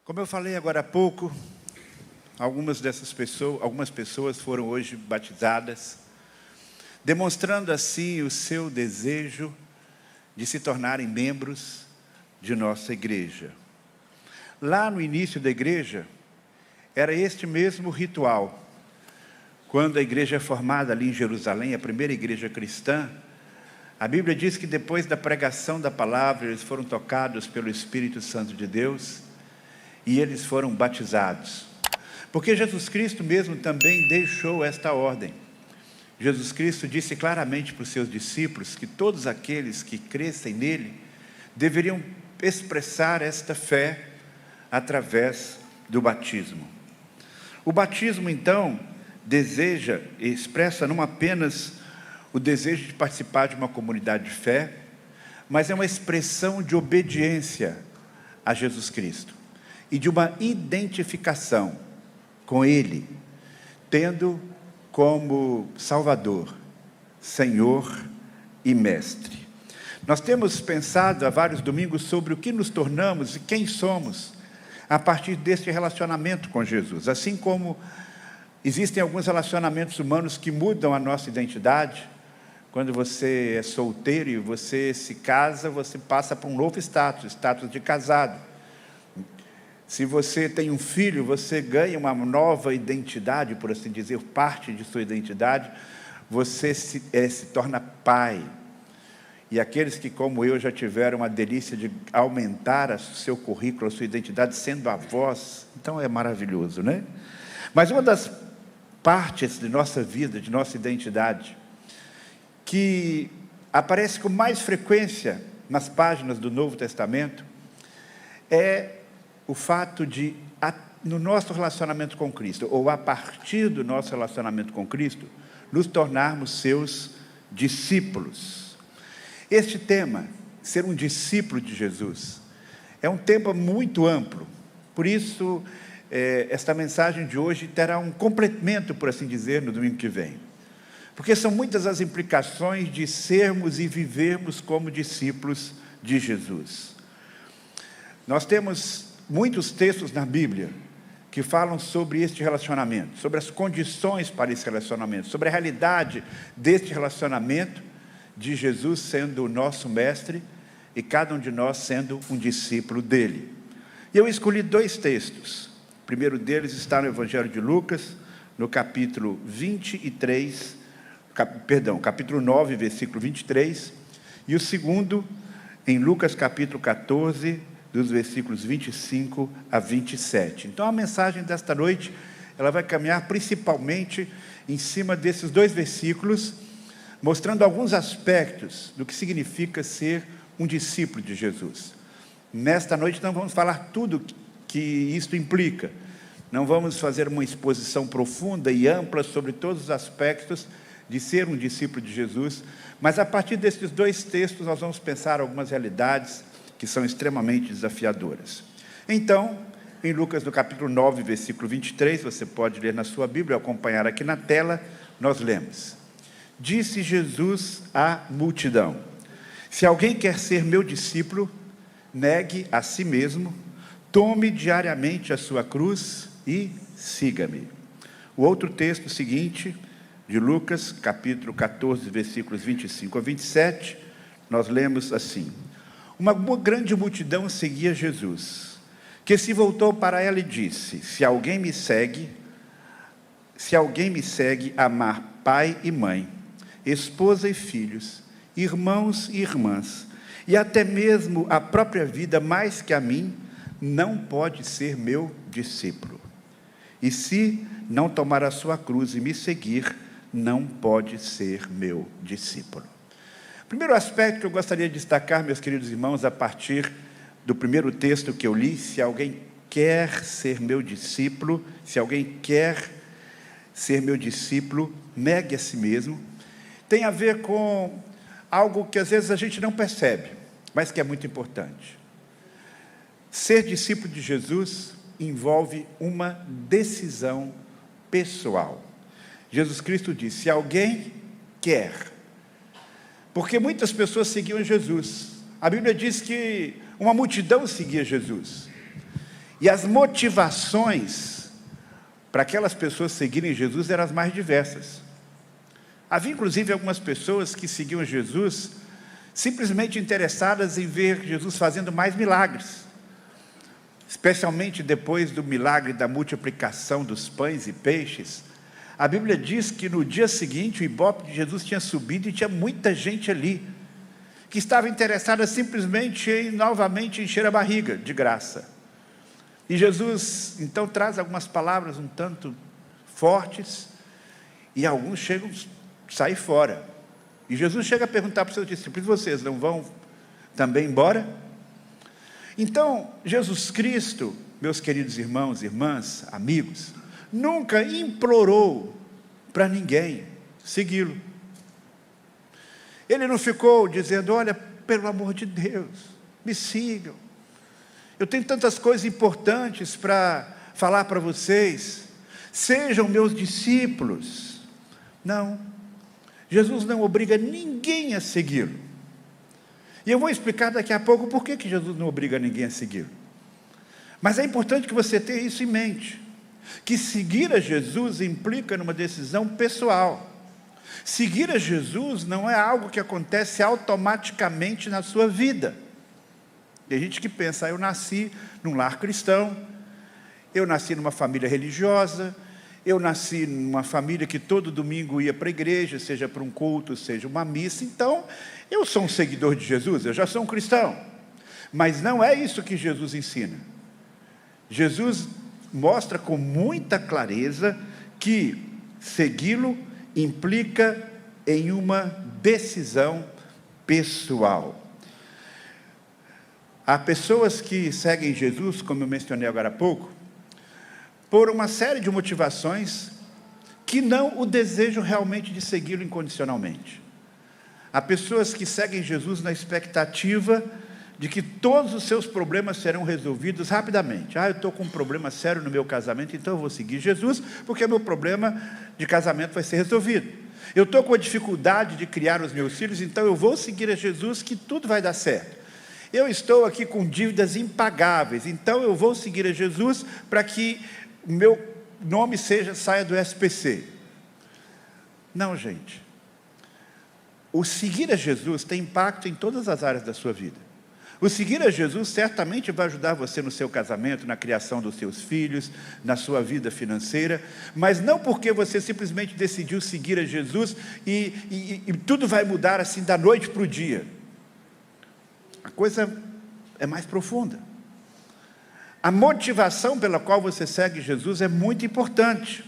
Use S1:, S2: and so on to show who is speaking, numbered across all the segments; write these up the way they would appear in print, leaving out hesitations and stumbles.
S1: Como eu falei agora há pouco, algumas pessoas foram hoje batizadas, demonstrando assim o seu desejo de se tornarem membros de nossa igreja. Lá no início da igreja, era este mesmo ritual. Quando a igreja é formada ali em Jerusalém, a primeira igreja cristã, a Bíblia diz que depois da pregação da palavra, eles foram tocados pelo Espírito Santo de Deus e eles foram batizados. Porque Jesus Cristo mesmo também deixou esta ordem. Jesus Cristo disse claramente para os seus discípulos que todos aqueles que crescem nele deveriam expressar esta fé através do batismo. O batismo, então, expressa não apenas o desejo de participar de uma comunidade de fé, mas é uma expressão de obediência a Jesus Cristo e de uma identificação com Ele, tendo como Salvador, Senhor e Mestre. Nós temos pensado há vários domingos sobre o que nos tornamos e quem somos a partir deste relacionamento com Jesus. Assim como existem alguns relacionamentos humanos que mudam a nossa identidade. Quando você é solteiro e você se casa, você passa para um novo status de casado. Se você tem um filho, você ganha uma nova identidade, por assim dizer, parte de sua identidade, você se torna pai. E aqueles que, como eu, já tiveram a delícia de aumentar o seu currículo, a sua identidade, sendo avós, então é maravilhoso, né? Mas uma das partes de nossa vida, de nossa identidade, que aparece com mais frequência nas páginas do Novo Testamento, é o fato de, no nosso relacionamento com Cristo, ou a partir do nosso relacionamento com Cristo, nos tornarmos seus discípulos. Este tema, ser um discípulo de Jesus, é um tema muito amplo. Por isso, esta mensagem de hoje terá um complemento, por assim dizer, no domingo que vem. Porque são muitas as implicações de sermos e vivermos como discípulos de Jesus. Nós temos muitos textos na Bíblia que falam sobre este relacionamento, sobre as condições para esse relacionamento, sobre a realidade deste relacionamento de Jesus sendo o nosso mestre e cada um de nós sendo um discípulo dele. E eu escolhi dois textos. O primeiro deles está no Evangelho de Lucas, no capítulo 9, versículo 23, e o segundo em Lucas capítulo 14, dos versículos 25 a 27. Então a mensagem desta noite, ela vai caminhar principalmente em cima desses dois versículos, mostrando alguns aspectos do que significa ser um discípulo de Jesus. Nesta noite não vamos falar tudo que isto implica, não vamos fazer uma exposição profunda e ampla sobre todos os aspectos de ser um discípulo de Jesus, mas a partir desses dois textos nós vamos pensar algumas realidades que são extremamente desafiadoras. Então, em Lucas no capítulo 9, versículo 23, você pode ler na sua Bíblia, acompanhar aqui na tela, nós lemos: Disse Jesus à multidão: se alguém quer ser meu discípulo, negue a si mesmo, tome diariamente a sua cruz e siga-me. O outro texto seguinte, de Lucas, capítulo 14, versículos 25 a 27, nós lemos assim: uma grande multidão seguia Jesus, que se voltou para ela e disse: se alguém me segue, amar pai e mãe, esposa e filhos, irmãos e irmãs, e até mesmo a própria vida mais que a mim, não pode ser meu discípulo. E se não tomar a sua cruz e me seguir, não pode ser meu discípulo. O primeiro aspecto que eu gostaria de destacar, meus queridos irmãos, a partir do primeiro texto que eu li: se alguém quer ser meu discípulo, negue a si mesmo, tem a ver com algo que às vezes a gente não percebe, mas que é muito importante. Ser discípulo de Jesus envolve uma decisão pessoal. Jesus Cristo disse: se alguém quer. Porque muitas pessoas seguiam Jesus. A Bíblia diz que uma multidão seguia Jesus. E as motivações para aquelas pessoas seguirem Jesus eram as mais diversas. Havia inclusive algumas pessoas que seguiam Jesus simplesmente interessadas em ver Jesus fazendo mais milagres, especialmente depois do milagre da multiplicação dos pães e peixes. A Bíblia diz que no dia seguinte o ibope de Jesus tinha subido e tinha muita gente ali, que estava interessada simplesmente em novamente encher a barriga de graça. E Jesus então traz algumas palavras um tanto fortes, e alguns chegam a sair fora. E Jesus chega a perguntar para os seus discípulos: vocês não vão também embora? Então, Jesus Cristo, meus queridos irmãos e irmãs, amigos, nunca implorou para ninguém segui-lo. Ele não ficou dizendo: olha, pelo amor de Deus, me sigam. Eu tenho tantas coisas importantes para falar para vocês. Sejam meus discípulos. Não. Jesus não obriga ninguém a segui-lo. E eu vou explicar daqui a pouco por que Jesus não obriga ninguém a segui-lo. Mas é importante que você tenha isso em mente, que seguir a Jesus implica numa decisão pessoal. Seguir a Jesus não é algo que acontece automaticamente na sua vida. Tem gente que pensa: eu nasci num lar cristão, eu nasci numa família religiosa, eu nasci numa família que todo domingo ia para a igreja, seja para um culto, seja uma missa, então eu sou um seguidor de Jesus, eu já sou um cristão. Mas não é isso que Jesus ensina. Jesus mostra com muita clareza que segui-lo implica em uma decisão pessoal. Há pessoas que seguem Jesus, como eu mencionei agora há pouco, por uma série de motivações que não o desejam realmente de segui-lo incondicionalmente. Há pessoas que seguem Jesus na expectativa de que todos os seus problemas serão resolvidos rapidamente. Eu estou com um problema sério no meu casamento, então eu vou seguir Jesus, porque meu problema de casamento vai ser resolvido. Eu estou com a dificuldade de criar os meus filhos, então eu vou seguir a Jesus, que tudo vai dar certo. Eu estou aqui com dívidas impagáveis, então eu vou seguir a Jesus para que o meu nome saia do SPC. Não, gente. O seguir a Jesus tem impacto em todas as áreas da sua vida. O seguir a Jesus certamente vai ajudar você no seu casamento, na criação dos seus filhos, na sua vida financeira, mas não porque você simplesmente decidiu seguir a Jesus e tudo vai mudar assim da noite para o dia. A coisa é mais profunda. A motivação pela qual você segue Jesus é muito importante.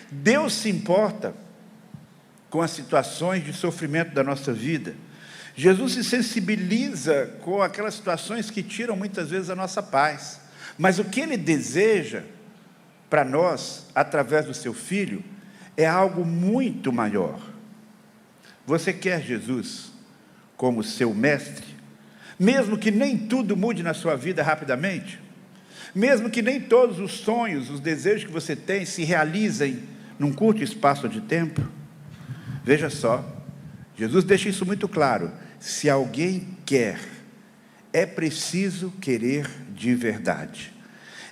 S1: Deus se importa com as situações de sofrimento da nossa vida. Jesus se sensibiliza com aquelas situações que tiram muitas vezes a nossa paz. Mas o que Ele deseja para nós, através do seu Filho, é algo muito maior. Você quer Jesus como seu mestre? Mesmo que nem tudo mude na sua vida rapidamente, mesmo que nem todos os sonhos, os desejos que você tem se realizem num curto espaço de tempo, veja só, Jesus deixa isso muito claro: se alguém quer, é preciso querer de verdade.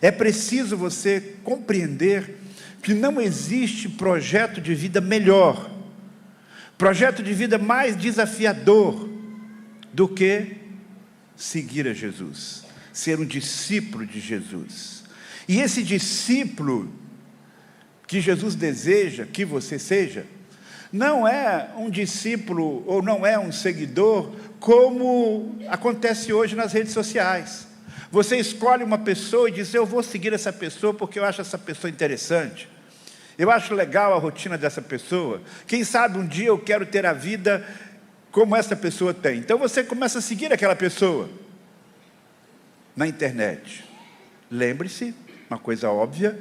S1: É preciso você compreender que não existe projeto de vida melhor, projeto de vida mais desafiador do que seguir a Jesus, ser um discípulo de Jesus. E esse discípulo que Jesus deseja que você seja, não é um discípulo ou não é um seguidor como acontece hoje nas redes sociais. Você escolhe uma pessoa e diz: eu vou seguir essa pessoa porque eu acho essa pessoa interessante, eu acho legal a rotina dessa pessoa, quem sabe um dia eu quero ter a vida como essa pessoa tem. Então você começa a seguir aquela pessoa na internet. Lembre-se, uma coisa óbvia,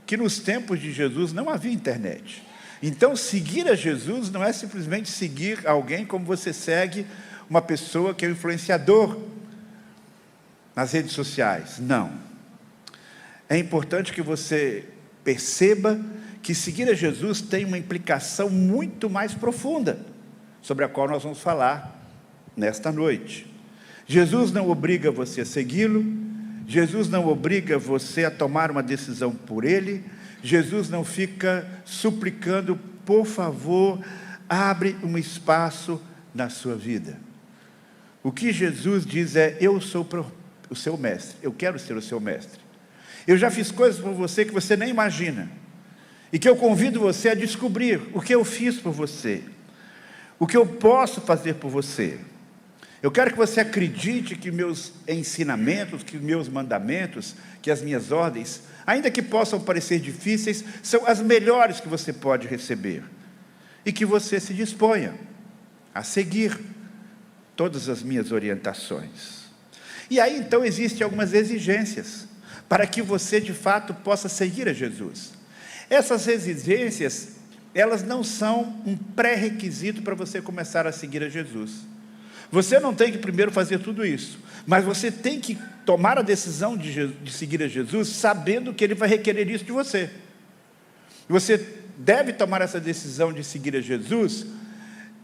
S1: que nos tempos de Jesus não havia internet. Então seguir a Jesus não é simplesmente seguir alguém como você segue uma pessoa que é um influenciador nas redes sociais. Não. É importante que você perceba que seguir a Jesus tem uma implicação muito mais profunda, sobre a qual nós vamos falar nesta noite. Jesus não obriga você a segui-lo, Jesus não obriga você a tomar uma decisão por Ele. Jesus não fica suplicando, por favor, abre um espaço na sua vida. O que Jesus diz é, eu sou o seu mestre, eu quero ser o seu mestre. Eu já fiz coisas por você que você nem imagina, e que eu convido você a descobrir o que eu fiz por você, o que eu posso fazer por você. Eu quero que você acredite que meus ensinamentos, que meus mandamentos, que as minhas ordens, ainda que possam parecer difíceis, são as melhores que você pode receber, e que você se disponha a seguir todas as minhas orientações. E aí então existem algumas exigências para que você de fato possa seguir a Jesus. Essas exigências, elas não são um pré-requisito para você começar a seguir a Jesus. Você não tem que primeiro fazer tudo isso, mas você tem que tomar a decisão de seguir a Jesus sabendo que Ele vai requerer isso de você. Você deve tomar essa decisão de seguir a Jesus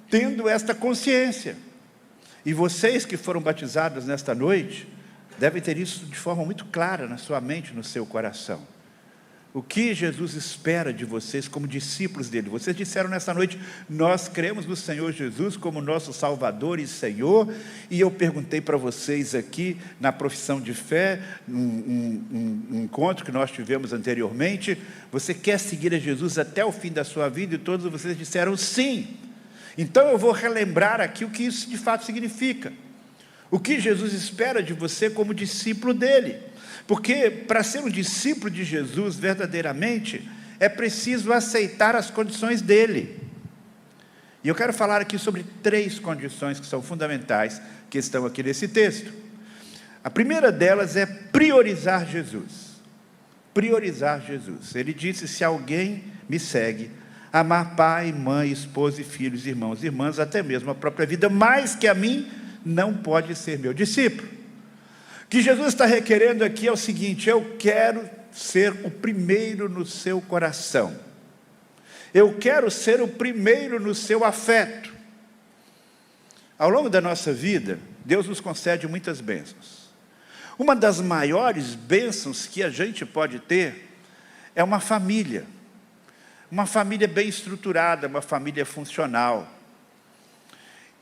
S1: tendo esta consciência. E vocês que foram batizados nesta noite, devem ter isso de forma muito clara na sua mente, no seu coração. O que Jesus espera de vocês como discípulos dele? Vocês disseram nessa noite, nós cremos no Senhor Jesus como nosso Salvador e Senhor, e eu perguntei para vocês aqui, na profissão de fé, um encontro que nós tivemos anteriormente, você quer seguir a Jesus até o fim da sua vida? E todos vocês disseram sim. Então eu vou relembrar aqui o que isso de fato significa. O que Jesus espera de você como discípulo dele. Porque para ser um discípulo de Jesus verdadeiramente, é preciso aceitar as condições dele. E eu quero falar aqui sobre 3 condições que são fundamentais, que estão aqui nesse texto. A primeira delas é priorizar Jesus. Priorizar Jesus. Ele disse, se alguém me segue, amar pai, mãe, esposa e filhos, irmãos e irmãs, até mesmo a própria vida, mais que a mim, não pode ser meu discípulo. O que Jesus está requerendo aqui é o seguinte, eu quero ser o primeiro no seu coração. Eu quero ser o primeiro no seu afeto. Ao longo da nossa vida, Deus nos concede muitas bênçãos. Uma das maiores bênçãos que a gente pode ter é uma família. Uma família bem estruturada, uma família funcional.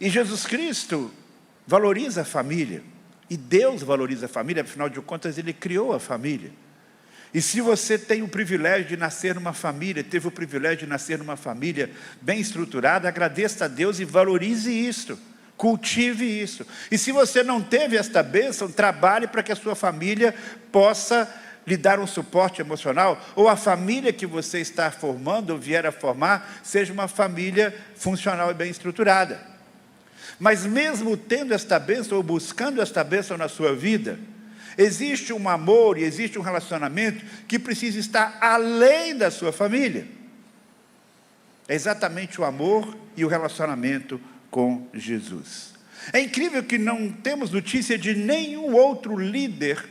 S1: E Jesus Cristo valoriza a família. E Deus valoriza a família, afinal de contas, Ele criou a família. E se você tem o privilégio de nascer numa família, teve o privilégio de nascer numa família bem estruturada, agradeça a Deus e valorize isso, cultive isso. E se você não teve esta bênção, trabalhe para que a sua família possa lhe dar um suporte emocional, ou a família que você está formando, ou vier a formar, seja uma família funcional e bem estruturada. Mas mesmo tendo esta bênção, ou buscando esta bênção na sua vida, existe um amor e existe um relacionamento que precisa estar além da sua família. É exatamente o amor e o relacionamento com Jesus. É incrível que não temos notícia de nenhum outro líder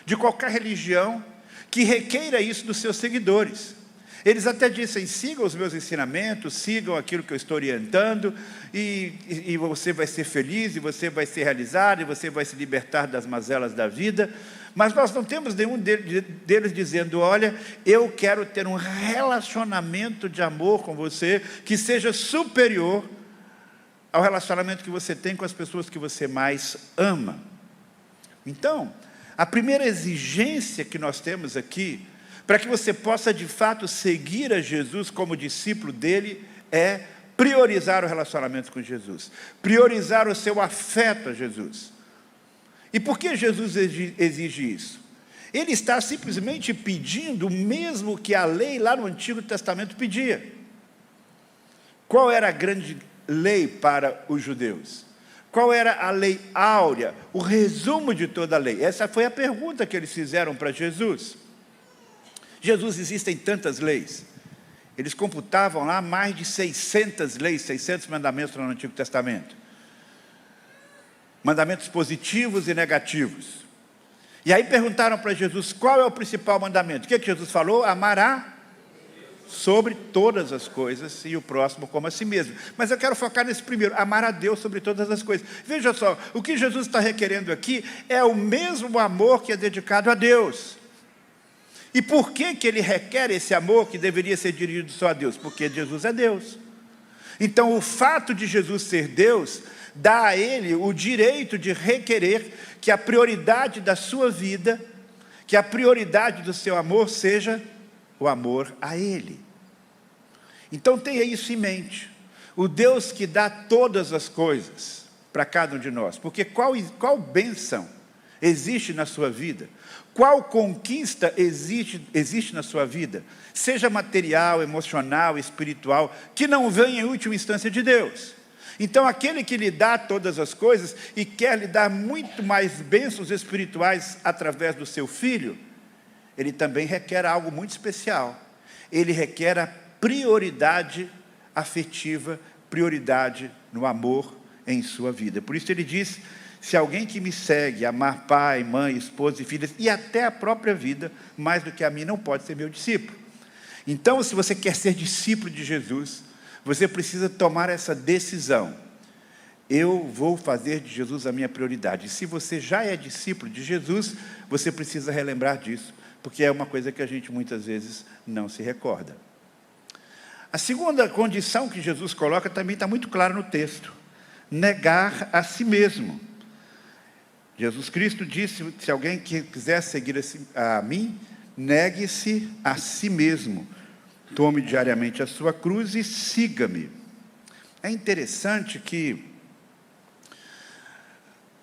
S1: de qualquer religião que requeira isso dos seus seguidores. Eles até dizem, sigam os meus ensinamentos, sigam aquilo que eu estou orientando, e você vai ser feliz, e você vai ser realizado, e você vai se libertar das mazelas da vida. Mas nós não temos nenhum deles dizendo, olha, eu quero ter um relacionamento de amor com você, que seja superior ao relacionamento que você tem com as pessoas que você mais ama. Então, a primeira exigência que nós temos aqui, para que você possa de fato seguir a Jesus como discípulo dele, é priorizar o relacionamento com Jesus, priorizar o seu afeto a Jesus. E por que Jesus exige isso? Ele está simplesmente pedindo o mesmo que a lei lá no Antigo Testamento pedia. Qual era a grande lei para os judeus? Qual era a lei áurea? O resumo de toda a lei? Essa foi a pergunta que eles fizeram para Jesus. Jesus, existem tantas leis. Eles computavam lá mais de 600 leis, 600 mandamentos no Antigo Testamento. Mandamentos positivos e negativos. E aí perguntaram para Jesus, qual é o principal mandamento? O que Jesus falou? Amar a sobre todas as coisas e o próximo como a si mesmo. Mas eu quero focar nesse primeiro, amar a Deus sobre todas as coisas. Veja só, o que Jesus está requerendo aqui é o mesmo amor que é dedicado a Deus. E por que Ele requer esse amor que deveria ser dirigido só a Deus? Porque Jesus é Deus. Então, o fato de Jesus ser Deus dá a Ele o direito de requerer que a prioridade da sua vida, que a prioridade do seu amor seja o amor a Ele. Então tenha isso em mente. O Deus que dá todas as coisas para cada um de nós. Porque qual bênção existe na sua vida? Qual conquista existe na sua vida? Seja material, emocional, espiritual, que não venha em última instância de Deus. Então aquele que lhe dá todas as coisas e quer lhe dar muito mais bênçãos espirituais através do seu Filho, ele também requer algo muito especial. Ele requer a prioridade afetiva, prioridade no amor em sua vida. Por isso ele diz, se alguém que me segue, amar pai, mãe, esposa e filhas, e até a própria vida, mais do que a mim, não pode ser meu discípulo. Então, se você quer ser discípulo de Jesus, você precisa tomar essa decisão. Eu vou fazer de Jesus a minha prioridade. E se você já é discípulo de Jesus, você precisa relembrar disso, porque é uma coisa que a gente muitas vezes não se recorda. A segunda condição que Jesus coloca também está muito clara no texto: negar a si mesmo. Jesus Cristo disse, se alguém quiser seguir a mim, negue-se a si mesmo, tome diariamente a sua cruz e siga-me. É interessante que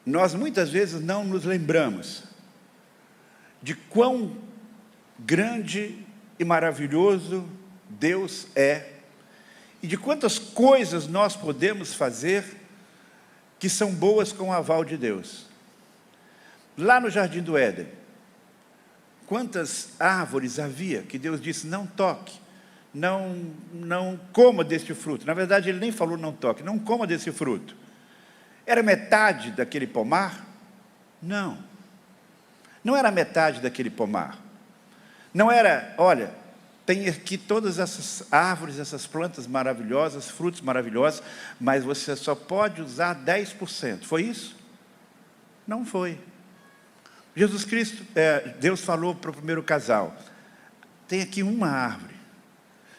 S1: nós muitas vezes não nos lembramos de quão grande e maravilhoso Deus é, e de quantas coisas nós podemos fazer que são boas com o aval de Deus. Lá no Jardim do Éden, quantas árvores havia que Deus disse, não toque, não coma desse fruto. Na verdade, Ele nem falou não toque, não coma desse fruto. Era metade daquele pomar? Não. Não era metade daquele pomar. Não era, olha, tem aqui todas essas árvores, essas plantas maravilhosas, frutos maravilhosos, mas você só pode usar 10%. Foi isso? Não foi. Jesus Cristo, Deus falou para o primeiro casal, tem aqui uma árvore,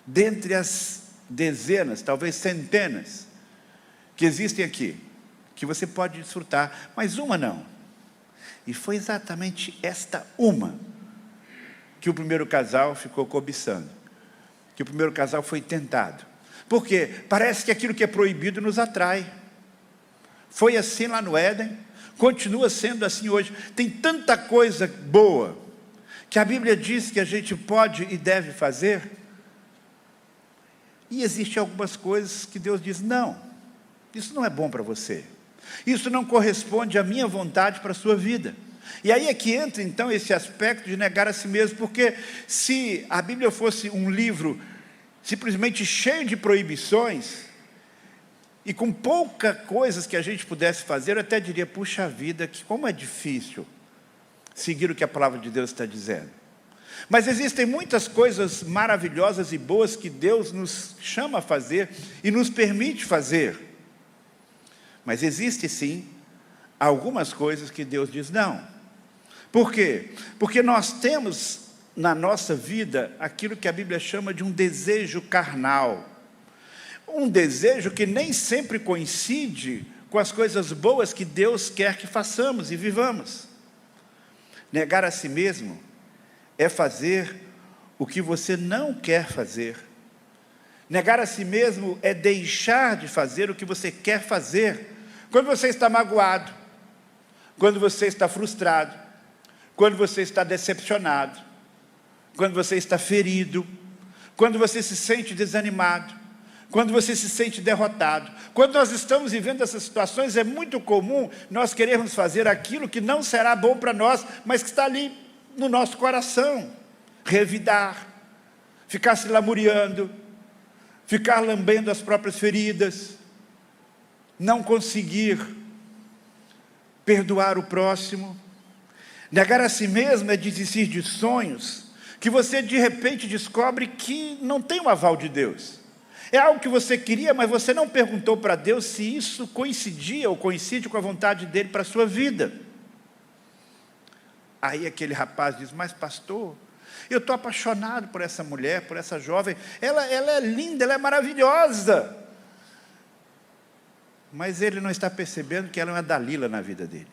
S1: dentre as dezenas, talvez centenas, que existem aqui, que você pode desfrutar, mas uma não. E foi exatamente esta uma que o primeiro casal ficou cobiçando, que o primeiro casal foi tentado. Por quê? Parece que aquilo que é proibido nos atrai. Foi assim lá no Éden, continua sendo assim hoje. Tem tanta coisa boa que a Bíblia diz que a gente pode e deve fazer, e existem algumas coisas que Deus diz, não, isso não é bom para você, isso não corresponde à minha vontade para a sua vida. E aí é que entra então esse aspecto de negar a si mesmo, porque se a Bíblia fosse um livro simplesmente cheio de proibições, e com poucas coisas que a gente pudesse fazer, eu até diria, puxa vida, que como é difícil seguir o que a palavra de Deus está dizendo. Mas existem muitas coisas maravilhosas e boas que Deus nos chama a fazer e nos permite fazer. Mas existe sim algumas coisas que Deus diz não. Por quê? Porque nós temos na nossa vida aquilo que a Bíblia chama de um desejo carnal. Um desejo que nem sempre coincide com as coisas boas que Deus quer que façamos e vivamos. Negar a si mesmo é fazer o que você não quer fazer. Negar a si mesmo é deixar de fazer o que você quer fazer. Quando você está magoado, quando você está frustrado, quando você está decepcionado, quando você está ferido, quando você se sente desanimado, quando você se sente derrotado. Quando nós estamos vivendo essas situações, é muito comum nós querermos fazer aquilo que não será bom para nós, mas que está ali no nosso coração. Revidar, ficar se lamuriando, ficar lambendo as próprias feridas, não conseguir perdoar o próximo. Negar a si mesmo é desistir de sonhos que você de repente descobre que não tem um aval de Deus. É algo que você queria, mas você não perguntou para Deus se isso coincidia ou coincide com a vontade dele para a sua vida. Aí aquele rapaz diz: mas pastor, eu estou apaixonado por essa mulher, por essa jovem, ela é linda, ela é maravilhosa. Mas ele não está percebendo que ela é uma Dalila na vida dele.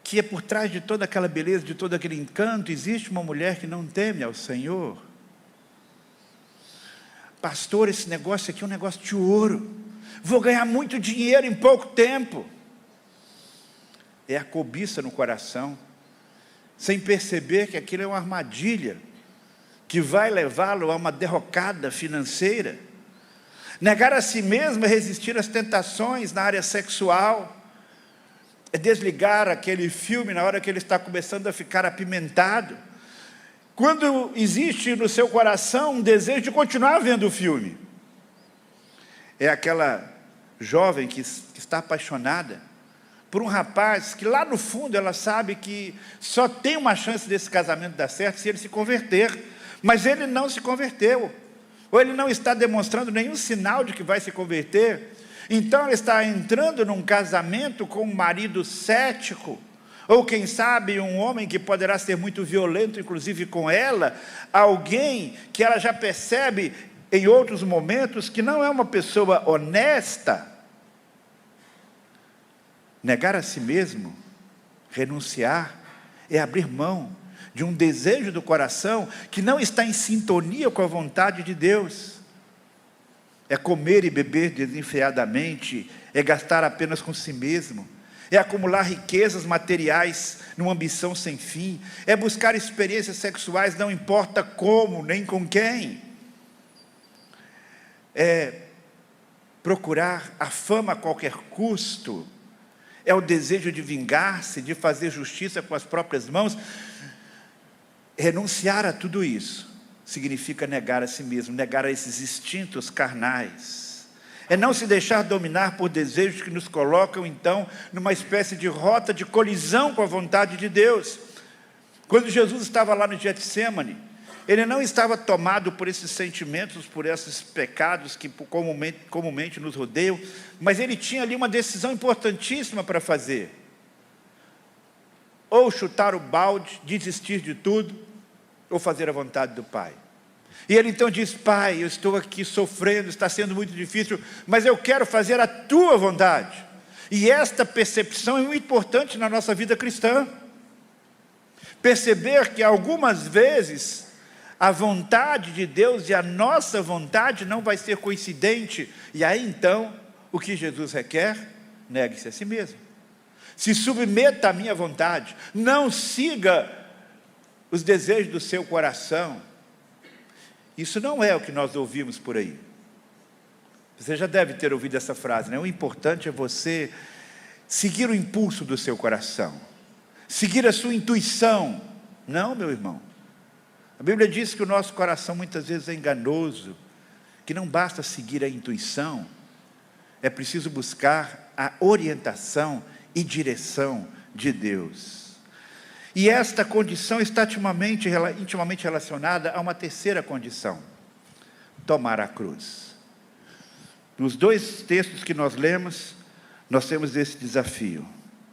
S1: Que é por trás de toda aquela beleza, de todo aquele encanto, existe uma mulher que não teme ao Senhor. Pastor, esse negócio aqui é um negócio de ouro, vou ganhar muito dinheiro em pouco tempo. É a cobiça no coração, sem perceber que aquilo é uma armadilha, que vai levá-lo a uma derrocada financeira. Negar a si mesmo é resistir às tentações na área sexual, é desligar aquele filme na hora que ele está começando a ficar apimentado. Quando existe no seu coração um desejo de continuar vendo o filme, é aquela jovem que está apaixonada por um rapaz que lá no fundo ela sabe que só tem uma chance desse casamento dar certo se ele se converter, mas ele não se converteu, ou ele não está demonstrando nenhum sinal de que vai se converter. Então ela está entrando num casamento com um marido cético, ou quem sabe um homem que poderá ser muito violento, inclusive com ela, alguém que ela já percebe em outros momentos que não é uma pessoa honesta. Negar a si mesmo, renunciar, é abrir mão de um desejo do coração que não está em sintonia com a vontade de Deus. É comer e beber desenfreadamente, é gastar apenas com si mesmo, é acumular riquezas materiais numa ambição sem fim, é buscar experiências sexuais, não importa como, nem com quem, é procurar a fama a qualquer custo, é o desejo de vingar-se, de fazer justiça com as próprias mãos. Renunciar a tudo isso significa negar a si mesmo, negar a esses instintos carnais. É não se deixar dominar por desejos que nos colocam, então, numa espécie de rota de colisão com a vontade de Deus. Quando Jesus estava lá no Getsêmani, ele não estava tomado por esses sentimentos, por esses pecados que comumente nos rodeiam, mas ele tinha ali uma decisão importantíssima para fazer. Ou chutar o balde, desistir de tudo, ou fazer a vontade do Pai. E ele então diz: Pai, eu estou aqui sofrendo, está sendo muito difícil, mas eu quero fazer a tua vontade. E esta percepção é muito importante na nossa vida cristã. Perceber que algumas vezes a vontade de Deus e a nossa vontade não vai ser coincidente. E aí então, o que Jesus requer? Negue-se a si mesmo. Se submeta à minha vontade. Não siga os desejos do seu coração. Isso não é o que nós ouvimos por aí. Você já deve ter ouvido essa frase, né? O importante é você seguir o impulso do seu coração, seguir a sua intuição. Não, meu irmão. A Bíblia diz que o nosso coração muitas vezes é enganoso, que não basta seguir a intuição, é preciso buscar a orientação e direção de Deus. E esta condição está intimamente relacionada a uma terceira condição: tomar a cruz. Nos dois textos que nós lemos, nós temos esse desafio.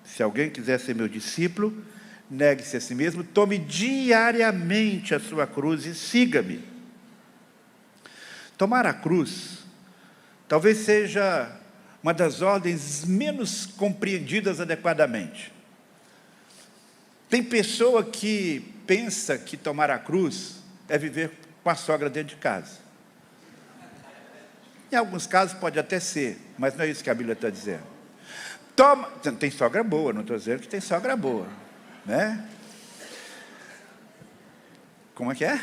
S1: Se alguém quiser ser meu discípulo, negue-se a si mesmo, tome diariamente a sua cruz e siga-me. Tomar a cruz talvez seja uma das ordens menos compreendidas adequadamente. Tem pessoa que pensa que tomar a cruz é viver com a sogra dentro de casa. Em alguns casos pode até ser, mas não é isso que a Bíblia está dizendo. Tem sogra boa, não estou dizendo que tem sogra boa, né? Como é que é?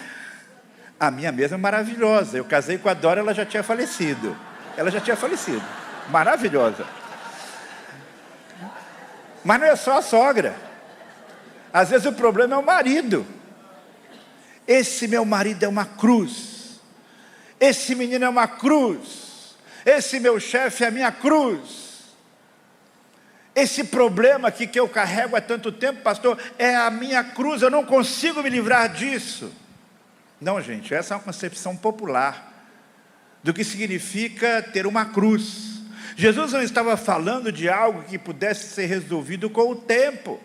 S1: A minha mesma é maravilhosa. Eu casei com a Dora, ela já tinha falecido. Maravilhosa. Mas não é só a sogra. Às vezes o problema é o marido. Esse meu marido é uma cruz. Esse menino é uma cruz. Esse meu chefe é a minha cruz. Esse problema aqui que eu carrego há tanto tempo, pastor, é a minha cruz, eu não consigo me livrar disso. Não, gente, essa é uma concepção popular do que significa ter uma cruz. Jesus não estava falando de algo que pudesse ser resolvido com o tempo,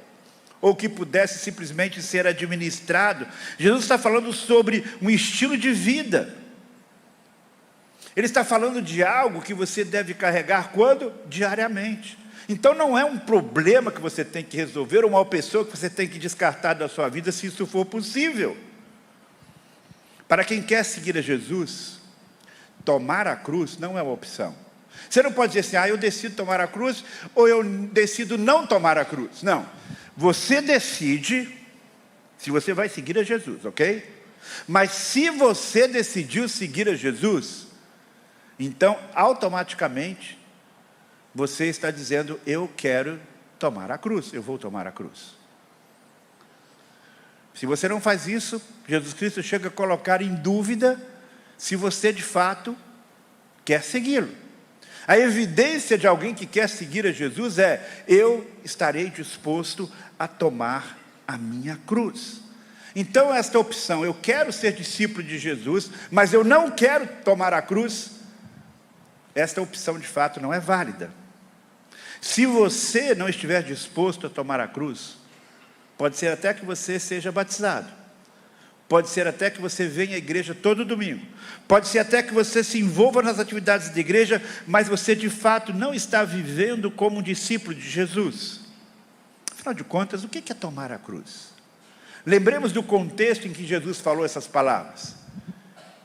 S1: ou que pudesse simplesmente ser administrado. Jesus está falando sobre um estilo de vida. Ele está falando de algo que você deve carregar quando? Diariamente. Então não é um problema que você tem que resolver, ou uma pessoa que você tem que descartar da sua vida, se isso for possível. Para quem quer seguir a Jesus, tomar a cruz não é uma opção. Você não pode dizer assim, eu decido tomar a cruz, ou eu decido não tomar a cruz. Não, você decide se você vai seguir a Jesus, ok? Mas se você decidiu seguir a Jesus, então automaticamente você está dizendo, eu quero tomar a cruz, eu vou tomar a cruz. Se você não faz isso, Jesus Cristo chega a colocar em dúvida se você de fato quer segui-lo. A evidência de alguém que quer seguir a Jesus é, eu estarei disposto a tomar a minha cruz. Então esta opção, eu quero ser discípulo de Jesus, mas eu não quero tomar a cruz, esta opção de fato não é válida. Se você não estiver disposto a tomar a cruz, pode ser até que você seja batizado, pode ser até que você venha à igreja todo domingo, pode ser até que você se envolva nas atividades da igreja, mas você de fato não está vivendo como um discípulo de Jesus. Afinal de contas, o que é tomar a cruz? Lembremos do contexto em que Jesus falou essas palavras.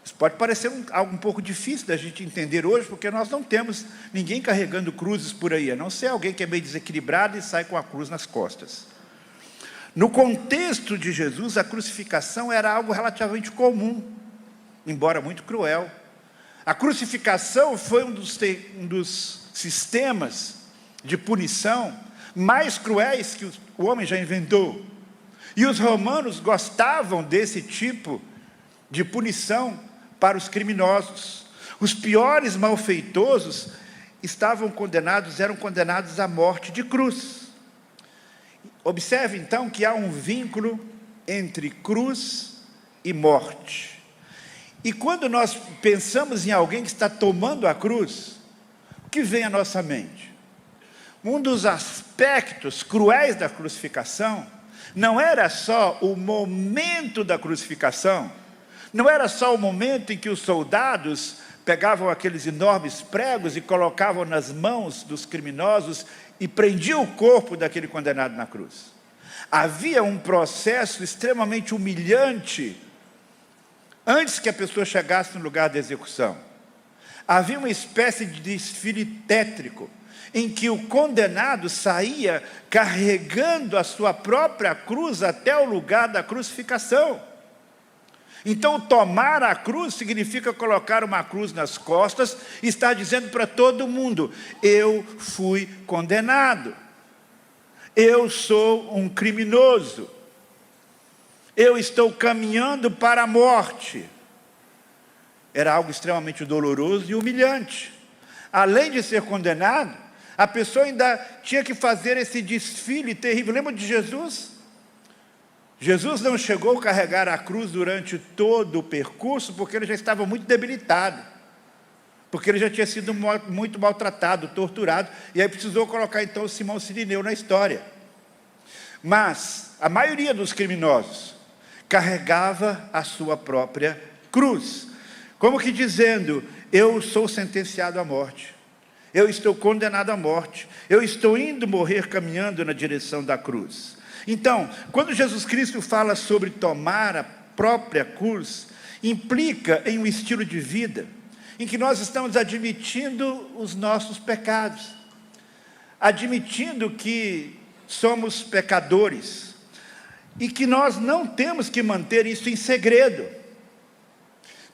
S1: Isso pode parecer algo um pouco difícil da gente entender hoje, porque nós não temos ninguém carregando cruzes por aí, a não ser alguém que é meio desequilibrado e sai com a cruz nas costas. No contexto de Jesus, a crucificação era algo relativamente comum, embora muito cruel. A crucificação foi um dos sistemas de punição mais cruéis que o homem já inventou. E os romanos gostavam desse tipo de punição para os criminosos. Os piores malfeitosos eram condenados à morte de cruz. Observe então que há um vínculo entre cruz e morte. E quando nós pensamos em alguém que está tomando a cruz, o que vem à nossa mente? Um dos aspectos cruéis da crucificação não era só o momento da crucificação, não era só o momento em que os soldados pegavam aqueles enormes pregos e colocavam nas mãos dos criminosos e prendiam o corpo daquele condenado na cruz. Havia um processo extremamente humilhante antes que a pessoa chegasse no lugar da execução. Havia uma espécie de desfile tétrico, em que o condenado saía carregando a sua própria cruz até o lugar da crucificação. Então, tomar a cruz significa colocar uma cruz nas costas e estar dizendo para todo mundo, eu fui condenado, eu sou um criminoso, eu estou caminhando para a morte. Era algo extremamente doloroso e humilhante. Além de ser condenado, a pessoa ainda tinha que fazer esse desfile terrível. Lembra de Jesus? Jesus não chegou a carregar a cruz durante todo o percurso, porque ele já estava muito debilitado, porque ele já tinha sido muito maltratado, torturado, e aí precisou colocar então Simão Sirineu na história. Mas a maioria dos criminosos carregava a sua própria cruz, como que dizendo, eu sou sentenciado à morte, eu estou condenado à morte, eu estou indo morrer caminhando na direção da cruz. Então, quando Jesus Cristo fala sobre tomar a própria cruz, implica em um estilo de vida, em que nós estamos admitindo os nossos pecados, admitindo que somos pecadores, e que nós não temos que manter isso em segredo.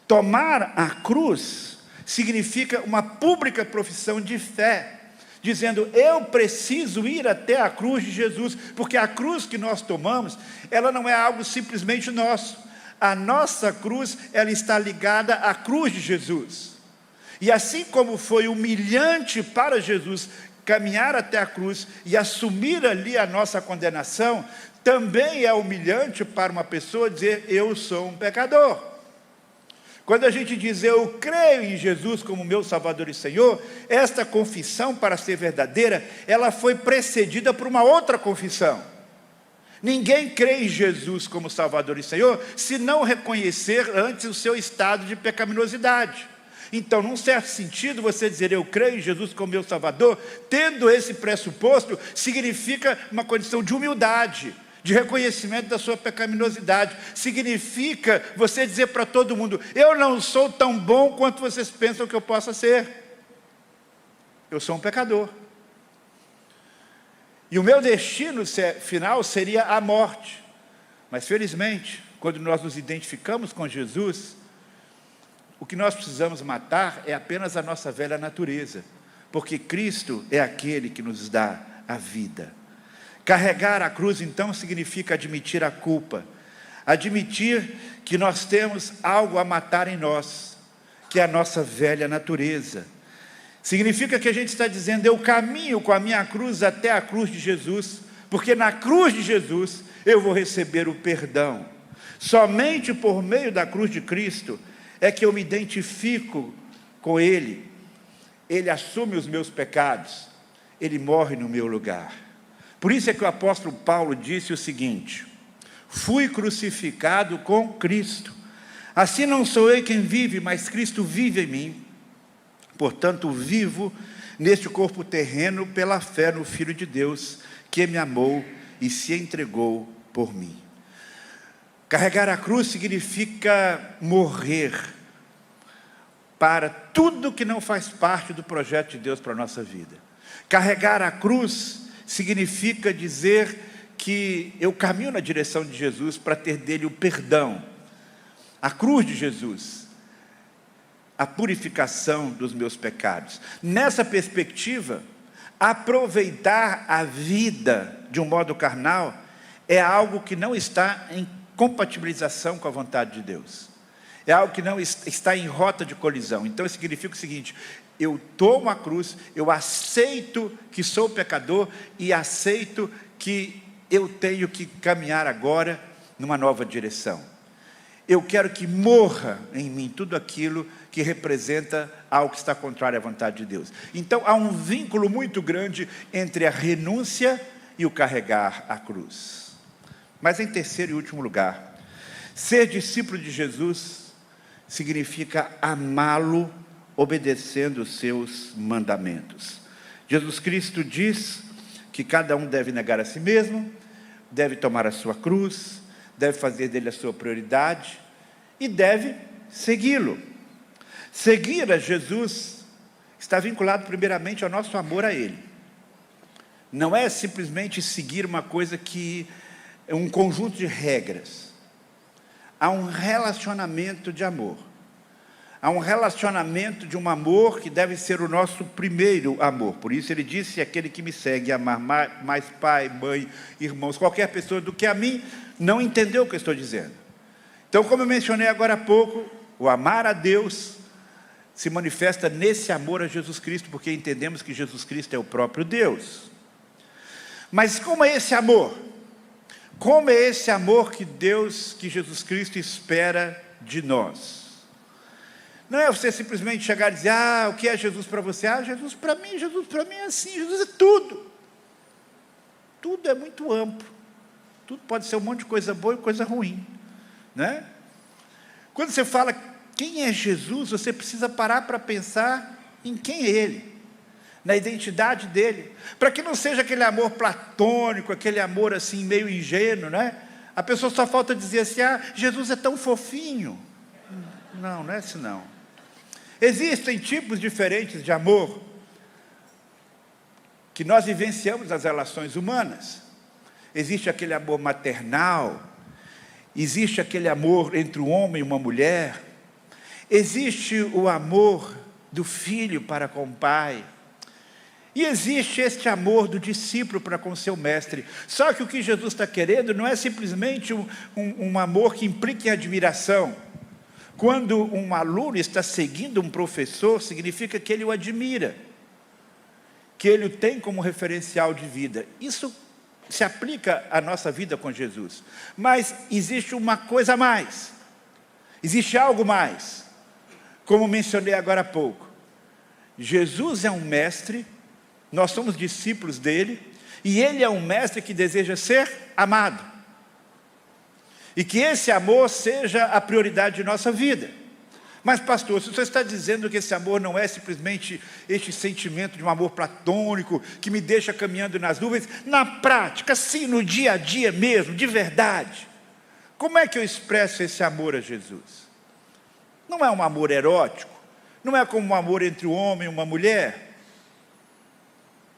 S1: Tomar a cruz significa uma pública profissão de fé, dizendo, eu preciso ir até a cruz de Jesus, porque a cruz que nós tomamos, ela não é algo simplesmente nosso. A nossa cruz, ela está ligada à cruz de Jesus. E assim como foi humilhante para Jesus caminhar até a cruz e assumir ali a nossa condenação, também é humilhante para uma pessoa dizer: eu sou um pecador. Quando a gente diz: eu creio em Jesus como meu Salvador e Senhor, esta confissão, para ser verdadeira, ela foi precedida por uma outra confissão. Ninguém crê em Jesus como Salvador e Senhor se não reconhecer antes o seu estado de pecaminosidade. Então, num certo sentido, você dizer: eu creio em Jesus como meu Salvador, tendo esse pressuposto, significa uma condição de humildade, de reconhecimento da sua pecaminosidade. Significa você dizer para todo mundo: eu não sou tão bom quanto vocês pensam que eu possa ser. Eu sou um pecador. E o meu destino final seria a morte. Mas felizmente, quando nós nos identificamos com Jesus, o que nós precisamos matar é apenas a nossa velha natureza, porque Cristo é aquele que nos dá a vida. Carregar a cruz, então, significa admitir a culpa, admitir que nós temos algo a matar em nós, que é a nossa velha natureza. Significa que a gente está dizendo: eu caminho com a minha cruz até a cruz de Jesus, porque na cruz de Jesus eu vou receber o perdão. Somente por meio da cruz de Cristo é que eu me identifico com Ele. Ele assume os meus pecados, Ele morre no meu lugar. Por isso é que o apóstolo Paulo disse o seguinte: fui crucificado com Cristo, assim não sou eu quem vive, mas Cristo vive em mim. Portanto, vivo neste corpo terreno pela fé no Filho de Deus, que me amou e se entregou por mim. Carregar a cruz significa morrer para tudo que não faz parte do projeto de Deus para a nossa vida. Carregar a cruz significa dizer que eu caminho na direção de Jesus para ter dele o perdão. A cruz de Jesus, a purificação dos meus pecados. Nessa perspectiva, aproveitar a vida de um modo carnal é algo que não está em compatibilização com a vontade de Deus. É algo que não está em rota de colisão. Então, isso significa o seguinte: eu tomo a cruz, eu aceito que sou pecador e aceito que eu tenho que caminhar agora numa nova direção. Eu quero que morra em mim tudo aquilo que representa algo que está contrário à vontade de Deus. Então, há um vínculo muito grande entre a renúncia e o carregar a cruz. Mas em terceiro e último lugar, ser discípulo de Jesus significa amá-lo obedecendo os seus mandamentos. Jesus Cristo diz que cada um deve negar a si mesmo, deve tomar a sua cruz, deve fazer dele a sua prioridade e deve segui-lo. Seguir a Jesus está vinculado primeiramente ao nosso amor a Ele. Não é simplesmente seguir uma coisa que é um conjunto de regras. Há um relacionamento de amor. Há um relacionamento de um amor que deve ser o nosso primeiro amor. Por isso ele disse: aquele que me segue amar mais pai, mãe, irmãos, qualquer pessoa do que a mim, não entendeu o que eu estou dizendo. Então, como eu mencionei agora há pouco, o amar a Deus se manifesta nesse amor a Jesus Cristo, porque entendemos que Jesus Cristo é o próprio Deus. Mas como é esse amor? Como é esse amor que Jesus Cristo espera de nós? Não é você simplesmente chegar e dizer: o que é Jesus para você? Jesus para mim é assim, Jesus é tudo. Tudo é muito amplo. Tudo pode ser um monte de coisa boa e coisa ruim, né? Quando você fala quem é Jesus, você precisa parar para pensar em quem é Ele, na identidade dele, para que não seja aquele amor platônico, aquele amor assim meio ingênuo, né? A pessoa só falta dizer assim: Jesus é tão fofinho. Não é assim não. Existem tipos diferentes de amor que nós vivenciamos nas relações humanas. Existe aquele amor maternal, existe aquele amor entre um homem e uma mulher, existe o amor do filho para com o pai, e existe este amor do discípulo para com seu mestre. Só que o que Jesus está querendo não é simplesmente um amor que implique admiração. Quando um aluno está seguindo um professor, significa que ele o admira. que ele o tem como referencial de vida. Isso se aplica à nossa vida com Jesus. Mas existe uma coisa a mais. Existe algo mais. Como mencionei agora há pouco. Jesus é um mestre, nós somos discípulos dele, e ele é um mestre que deseja ser amado. E que esse amor seja a prioridade de nossa vida. Mas pastor, se você está dizendo que esse amor não é simplesmente este sentimento de um amor platônico, que me deixa caminhando nas nuvens, na prática, sim, no dia a dia mesmo, de verdade, como é que eu expresso esse amor a Jesus? Não é um amor erótico, não é como um amor entre um homem e uma mulher.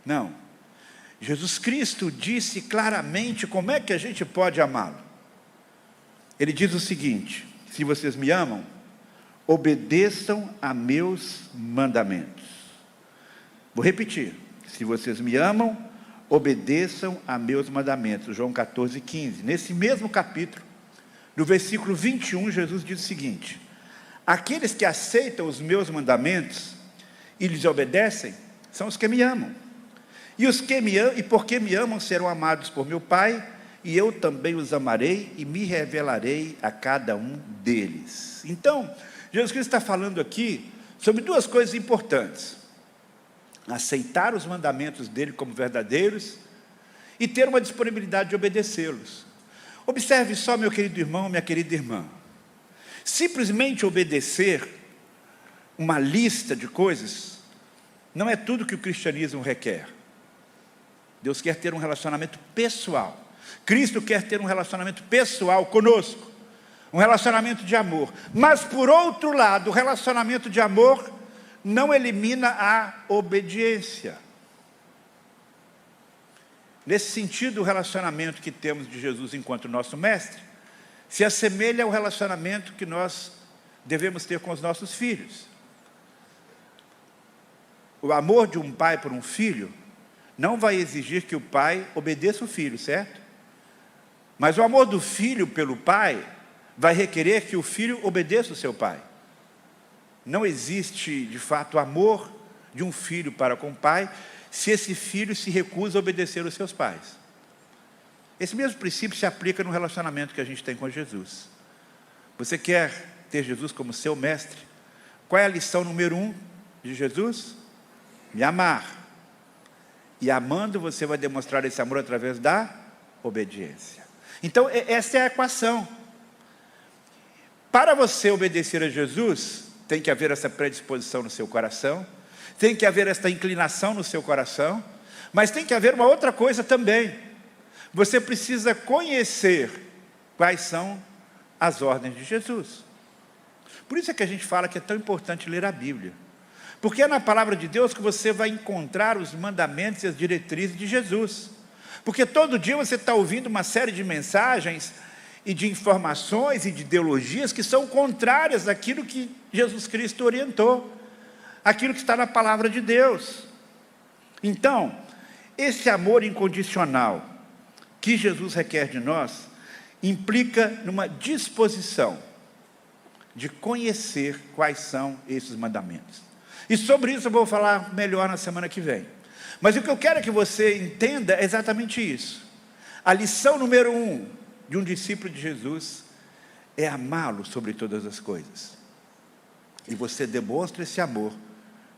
S1: Não. Jesus Cristo disse claramente como é que a gente pode amá-lo. Ele diz o seguinte: se vocês me amam, obedeçam a meus mandamentos. Vou repetir: se vocês me amam, obedeçam a meus mandamentos. João 14:15. Nesse mesmo capítulo, no versículo 21, Jesus diz o seguinte: aqueles que aceitam os meus mandamentos e lhes obedecem, são os que me amam. E porque me amam, serão amados por meu Pai, e eu também os amarei e me revelarei a cada um deles. Então, Jesus Cristo está falando aqui sobre duas coisas importantes: aceitar os mandamentos dele como verdadeiros e ter uma disponibilidade de obedecê-los. Observe só, meu querido irmão, minha querida irmã, simplesmente obedecer uma lista de coisas não é tudo que o cristianismo requer. Deus quer ter um relacionamento pessoal. Cristo quer ter um relacionamento pessoal conosco, um relacionamento de amor. Mas por outro lado, o relacionamento de amor não elimina a obediência. Nesse sentido, o relacionamento que temos de Jesus enquanto nosso mestre se assemelha ao relacionamento que nós devemos ter com os nossos filhos. O amor de um pai por um filho não vai exigir que o pai obedeça o filho, certo? Mas o amor do filho pelo pai vai requerer que o filho obedeça o seu pai. Não existe, de fato, amor de um filho para com o pai se esse filho se recusa a obedecer os seus pais. Esse mesmo princípio se aplica no relacionamento que a gente tem com Jesus. Você quer ter Jesus como seu mestre? Qual é a lição número 1 de Jesus? Me amar. E amando, você vai demonstrar esse amor através da obediência. Então, essa é a equação. Para você obedecer a Jesus, tem que haver essa predisposição no seu coração, tem que haver esta inclinação no seu coração, mas tem que haver uma outra coisa também. Você precisa conhecer quais são as ordens de Jesus. Por isso é que a gente fala que é tão importante ler a Bíblia. Porque é na palavra de Deus que você vai encontrar os mandamentos e as diretrizes de Jesus. Porque todo dia você está ouvindo uma série de mensagens e de informações e de ideologias que são contrárias àquilo que Jesus Cristo orientou, aquilo que está na palavra de Deus. Então, esse amor incondicional que Jesus requer de nós implica numa disposição de conhecer quais são esses mandamentos. E sobre isso eu vou falar melhor na semana que vem. Mas o que eu quero é que você entenda é exatamente isso. A lição número 1 de um discípulo de Jesus é amá-lo sobre todas as coisas. E você demonstra esse amor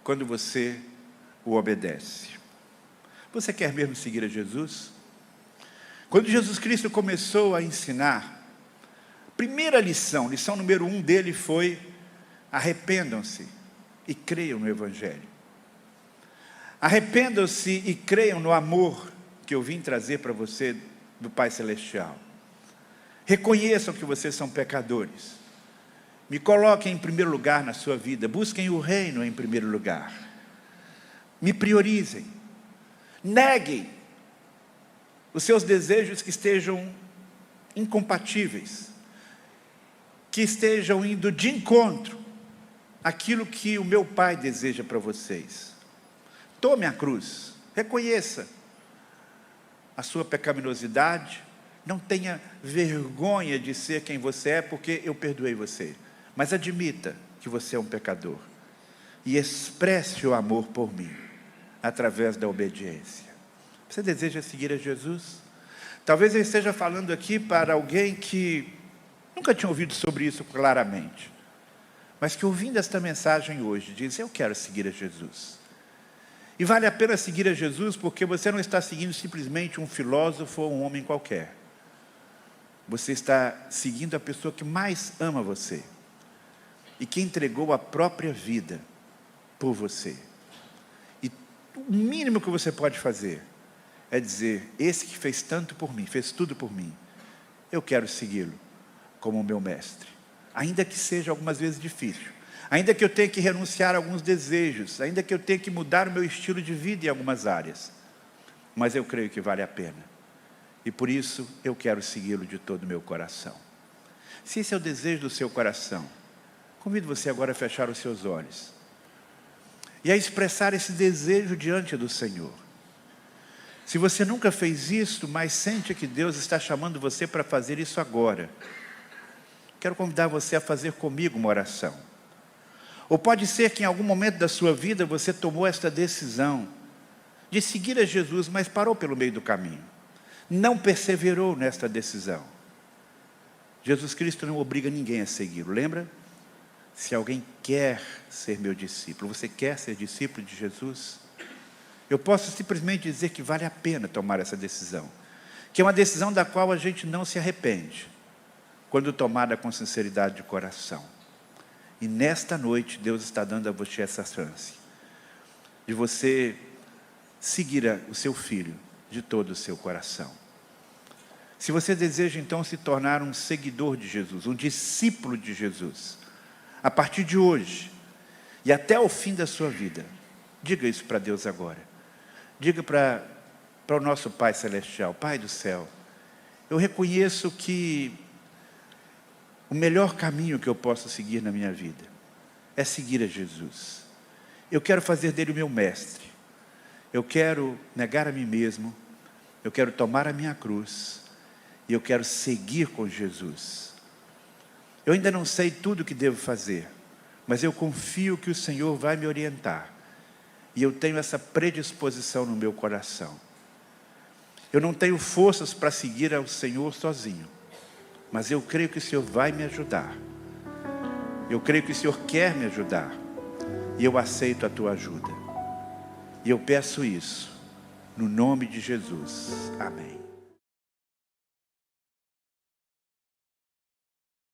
S1: quando você o obedece. Você quer mesmo seguir a Jesus? Quando Jesus Cristo começou a ensinar, a primeira lição número 1 dele foi: arrependam-se e creiam no Evangelho. Arrependam-se e creiam no amor que eu vim trazer para você do Pai Celestial. Reconheçam que vocês são pecadores. Me coloquem em primeiro lugar na sua vida. Busquem o reino em primeiro lugar. Me priorizem. Neguem os seus desejos que estejam incompatíveis, que estejam indo de encontro àquilo que o meu Pai deseja para vocês. Tome a cruz, reconheça a sua pecaminosidade, não tenha vergonha de ser quem você é, porque eu perdoei você, mas admita que você é um pecador, e expresse o amor por mim, através da obediência. Você deseja seguir a Jesus? Talvez eu esteja falando aqui para alguém que nunca tinha ouvido sobre isso claramente, mas que ouvindo esta mensagem hoje, diz: eu quero seguir a Jesus. E vale a pena seguir a Jesus porque você não está seguindo simplesmente um filósofo ou um homem qualquer. Você está seguindo a pessoa que mais ama você e que entregou a própria vida por você. E o mínimo que você pode fazer é dizer: esse que fez tanto por mim, fez tudo por mim, eu quero segui-lo como o meu mestre. Ainda que seja algumas vezes difícil, ainda que eu tenha que renunciar a alguns desejos, ainda que eu tenha que mudar o meu estilo de vida em algumas áreas, mas eu creio que vale a pena. E por isso eu quero segui-lo de todo o meu coração. Se esse é o desejo do seu coração, convido você agora a fechar os seus olhos e a expressar esse desejo diante do Senhor. Se você nunca fez isso, mas sente que Deus está chamando você para fazer isso agora, quero convidar você a fazer comigo uma oração. Ou pode ser que em algum momento da sua vida você tomou esta decisão de seguir a Jesus, mas parou pelo meio do caminho, não perseverou nesta decisão. Jesus Cristo não obriga ninguém a segui-lo, lembra? Se alguém quer ser meu discípulo, você quer ser discípulo de Jesus? Eu posso simplesmente dizer que vale a pena tomar essa decisão, que é uma decisão da qual a gente não se arrepende, quando tomada com sinceridade de coração. E nesta noite, Deus está dando a você essa chance, de você seguir o seu Filho de todo o seu coração. Se você deseja então se tornar um seguidor de Jesus, um discípulo de Jesus, a partir de hoje e até o fim da sua vida, diga isso para Deus agora. Diga para o nosso Pai Celestial: Pai do céu, eu reconheço que o melhor caminho que eu posso seguir na minha vida é seguir a Jesus. Eu quero fazer dele o meu mestre. Eu quero negar a mim mesmo. Eu quero tomar a minha cruz. E eu quero seguir com Jesus. Eu ainda não sei tudo o que devo fazer, mas eu confio que o Senhor vai me orientar. E eu tenho essa predisposição no meu coração. Eu não tenho forças para seguir ao Senhor sozinho, mas eu creio que o Senhor vai me ajudar. Eu creio que o Senhor quer me ajudar. E eu aceito a tua ajuda. E eu peço isso no nome de Jesus. Amém.